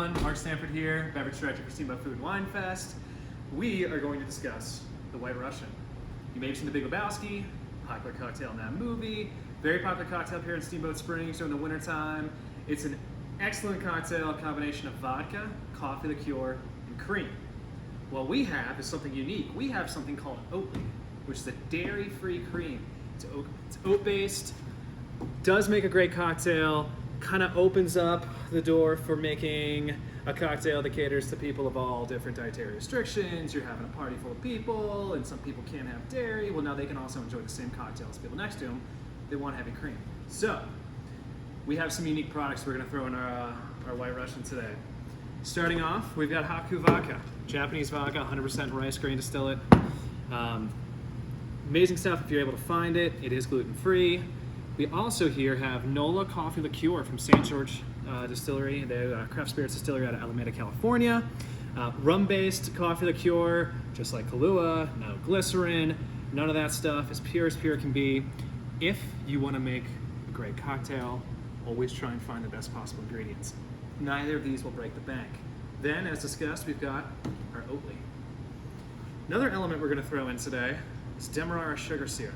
everyone, Mark Stanford here, beverage director for Steamboat Food and Wine Fest. We are going to discuss the White Russian. You may have seen The Big Lebowski, popular cocktail in that movie, very popular cocktail here in Steamboat Springs during the wintertime. It's an excellent cocktail, a combination of vodka, coffee liqueur, and cream. What we have is something unique. We have something called Oatly, which is a dairy-free cream. It's oat-based, does make a great cocktail, kind of opens up the door for making a cocktail that caters to people of all different dietary restrictions. You're having a party full of people, and some people can't have dairy. Well, now they can also enjoy the same cocktail as people next to them. They want heavy cream. So, we have some unique products we're going to throw in our White Russian today. Starting off, we've got Haku Vodka, Japanese vodka, 100% rice grain distillate. Amazing stuff if you're able to find it. It is gluten-free. We also here have Nola coffee liqueur from St. George Distillery. They're a craft spirits distillery out of Alameda, California. Rum-based coffee liqueur, just like Kahlua, no glycerin, none of that stuff, as pure can be. If you want to make a great cocktail, always try and find the best possible ingredients. Neither of these will break the bank. Then, as discussed, we've got our Oatly. Another element we're going to throw in today is Demerara sugar syrup.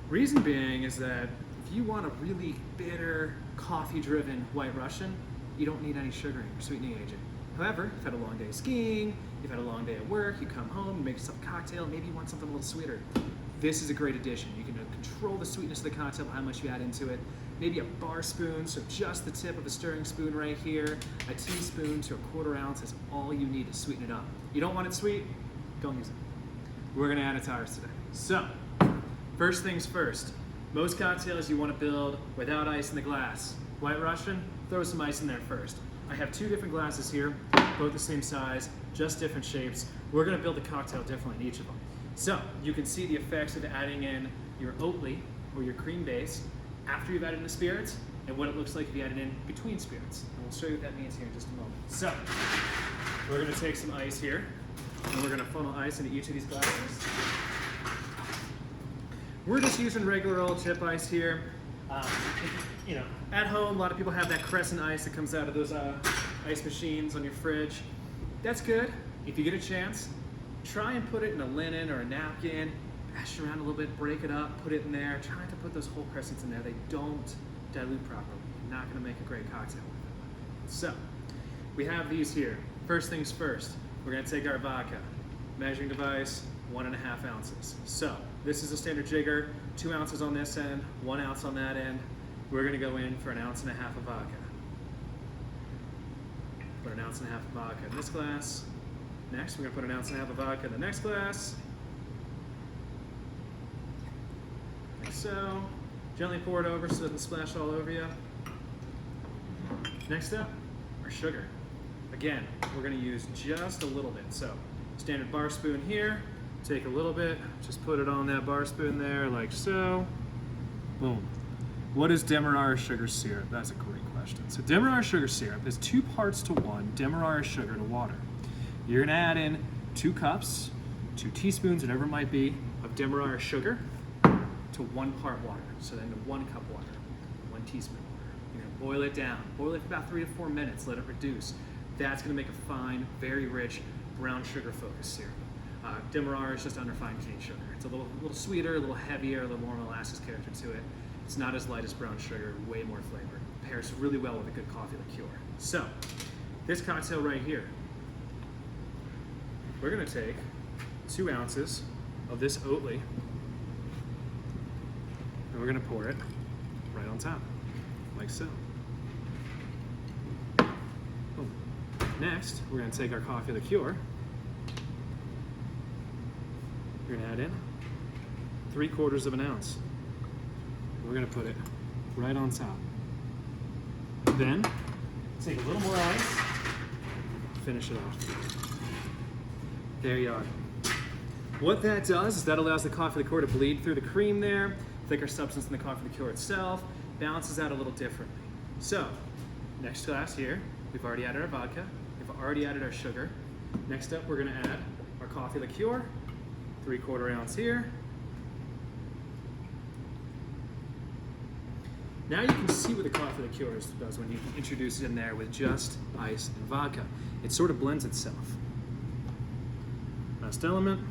Reason being is that if you want a really bitter, coffee-driven White Russian, you don't need any sugaring or sweetening agent. However, you've had a long day skiing, you've had a long day at work, you come home, you make yourself a cocktail, maybe you want something a little sweeter. This is a great addition. You can control the sweetness of the cocktail, how much you add into it. Maybe a bar spoon, so just the tip of a stirring spoon right here, a teaspoon to a quarter ounce is all you need to sweeten it up. You don't want it sweet? Don't use it. We're gonna add it to ours today. So, first things first, most cocktails you want to build without ice in the glass. White Russian, throw some ice in there first. I have two different glasses here, both the same size, just different shapes. We're going to build the cocktail differently in each of them. So, you can see the effects of adding in your Oatly, or your cream base, after you've added in the spirits, and what it looks like if you add it in between spirits. And we'll show you what that means here in just a moment. So, we're going to take some ice here, and we're going to funnel ice into each of these glasses. We're just using regular old chip ice here. At home, a lot of people have that crescent ice that comes out of those ice machines on your fridge. That's good. If you get a chance, try and put it in a linen or a napkin, bash it around a little bit, break it up, put it in there. Try not to put those whole crescents in there. They don't dilute properly. You're not going to make a great cocktail with it. So, we have these here. First things first, we're going to take our vodka. Measuring device, 1.5 ounces. So, this is a standard jigger, 2 ounces on this end, 1 ounce on that end. We're going to go in for 1.5 ounces of vodka. Put 1.5 ounces of vodka in this glass. Next, we're going to put 1.5 ounces of vodka in the next glass. Like so. Gently pour it over so it doesn't splash all over you. Next up, our sugar. Again, we're going to use just a little bit. So, standard bar spoon here. Take a little bit, just put it on that bar spoon there, like so. Boom. What is Demerara sugar syrup? That's a great question. So Demerara sugar syrup is 2 parts to 1 Demerara sugar to water. You're gonna add in 2 cups, 2 teaspoons, whatever it might be, of Demerara sugar to 1 part water. So then to 1 cup water, 1 teaspoon water. You're gonna boil it down. Boil it for about 3 to 4 minutes, let it reduce. That's gonna make a fine, very rich, brown sugar focused syrup. Demerara is just unrefined cane sugar. It's a little sweeter, a little heavier, a little more molasses character to it. It's not as light as brown sugar, way more flavor. It pairs really well with a good coffee liqueur. So, this cocktail right here, we're gonna take 2 ounces of this Oatly, and we're gonna pour it right on top, like so. Boom. Next, we're gonna take our coffee liqueur. We're gonna add in 3/4 ounce. We're gonna put it right on top. Then, take a little more ice, finish it off. There you are. What that does is that allows the coffee liqueur to bleed through the cream there, thicker substance in the coffee liqueur itself, balances out a little differently. So, next glass here, we've already added our vodka, we've already added our sugar. Next up, we're gonna add our coffee liqueur, 3/4 ounce here. Now you can see what the coffee liqueur does when you introduce it in there with just ice and vodka. It sort of blends itself. Last element.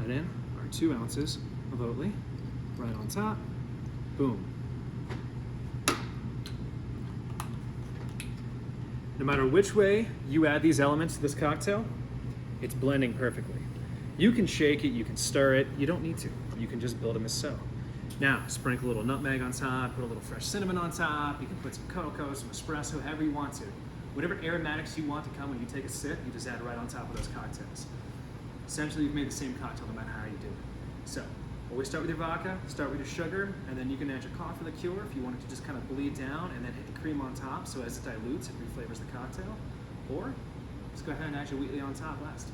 Add in our 2 ounces of Oatly, right on top. Boom. No matter which way you add these elements to this cocktail, it's blending perfectly. You can shake it, you can stir it, you don't need to. You can just build them as so. Now, sprinkle a little nutmeg on top, put a little fresh cinnamon on top, you can put some cocoa, some espresso, however you want to. Whatever aromatics you want to come when you take a sip, you just add it right on top of those cocktails. Essentially, you've made the same cocktail no matter how you do it. So, always start with your vodka, start with your sugar, and then you can add your coffee liqueur if you want it to just kind of bleed down, and then hit the cream on top, so as it dilutes, it reflavors the cocktail. Or, just go ahead and add your Oatly on top last.